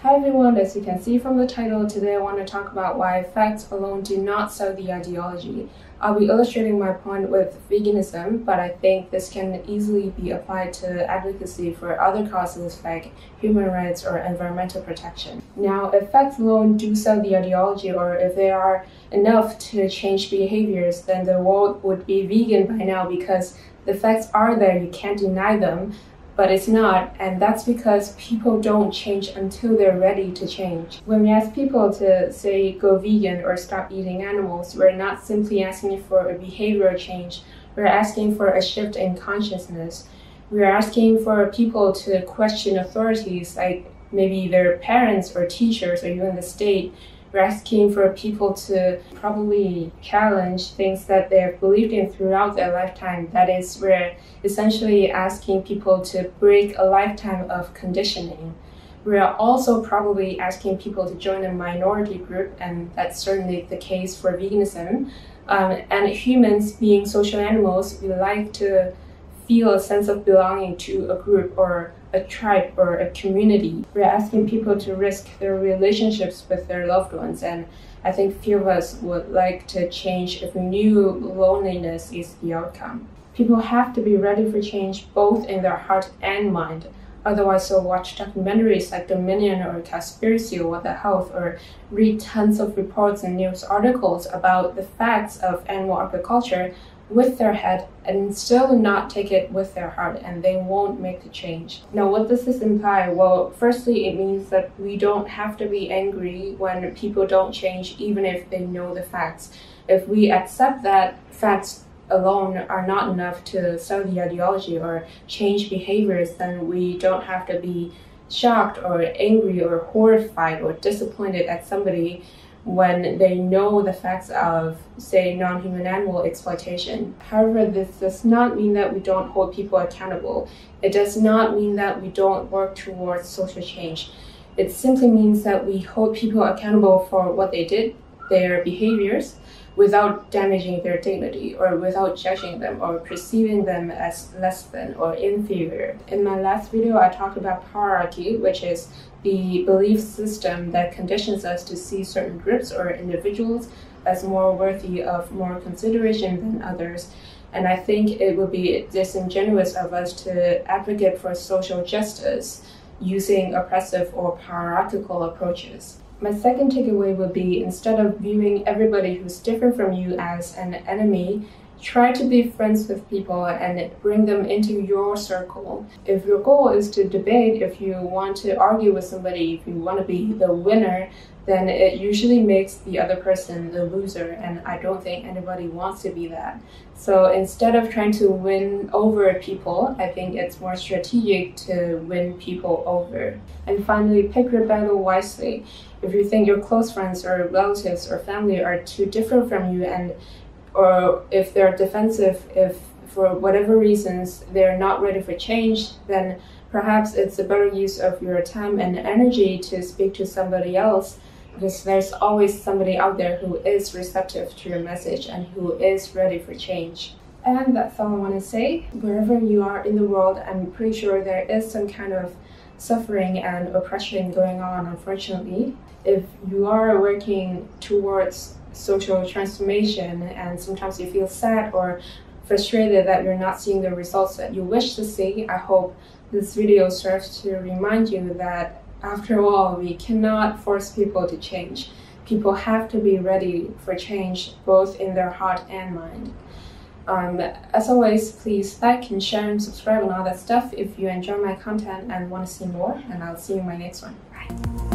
Hi everyone, as you can see from the title, today I want to talk about why facts alone do not sell the ideology. I'll be illustrating my point with veganism, but I think this can easily be applied to advocacy for other causes like human rights or environmental protection. Now, if facts alone do sell the ideology, or if they are enough to change behaviors, then the world would be vegan by now because the facts are there, you can't deny them. But it's not, and that's because people don't change until they're ready to change. When we ask people to, say, go vegan or stop eating animals, we're not simply asking for a behavioral change, we're asking for a shift in consciousness. We're asking for people to question authorities, like maybe their parents or teachers or even the state. We're asking for people to probably challenge things that they have believed in throughout their lifetime. That is, we're essentially asking people to break a lifetime of conditioning. We're also probably asking people to join a minority group, and that's certainly the case for veganism. And humans, being social animals, we like to feel a sense of belonging to a group or a tribe or a community. We're asking people to risk their relationships with their loved ones, and I think few of us would like to change if we knew loneliness is the outcome. People have to be ready for change both in their heart and mind. Otherwise, they'll watch documentaries like Dominion or Conspiracy or What the Health, or read tons of reports and news articles about the facts of animal agriculture with their head and still not take it with their heart, and they won't make the change. Now, what does this imply? Well, firstly, it means that we don't have to be angry when people don't change, even if they know the facts. If we accept that facts alone are not enough to sell the ideology or change behaviors, then we don't have to be shocked or angry or horrified or disappointed at somebody when they know the facts of, say, non-human animal exploitation. However, this does not mean that we don't hold people accountable. It does not mean that we don't work towards social change. It simply means that we hold people accountable for what they did, their behaviors, without damaging their dignity or without judging them or perceiving them as less than or inferior. In my last video, I talked about hierarchy, which is the belief system that conditions us to see certain groups or individuals as more worthy of more consideration than others. And I think it would be disingenuous of us to advocate for social justice using oppressive or hierarchical approaches. My second takeaway would be, instead of viewing everybody who's different from you as an enemy, try to be friends with people and bring them into your circle. If your goal is to debate, if you want to argue with somebody, if you want to be the winner, then it usually makes the other person the loser, and I don't think anybody wants to be that. So instead of trying to win over people, I think it's more strategic to win people over. And finally, pick your battle wisely. If you think your close friends or relatives or family are too different from you, or if they're defensive, if for whatever reasons they're not ready for change, then perhaps it's a better use of your time and energy to speak to somebody else, because there's always somebody out there who is receptive to your message and who is ready for change. And that's all I want to say. Wherever you are in the world, I'm pretty sure there is some kind of suffering and oppression going on, unfortunately. If you are working towards social transformation and sometimes you feel sad or frustrated that you're not seeing the results that you wish to see, I hope this video serves to remind you that after all, we cannot force people to change. People have to be ready for change, both in their heart and mind. As always, please like and share and subscribe and all that stuff if you enjoy my content and want to see more, and I'll see you in my next one. Bye.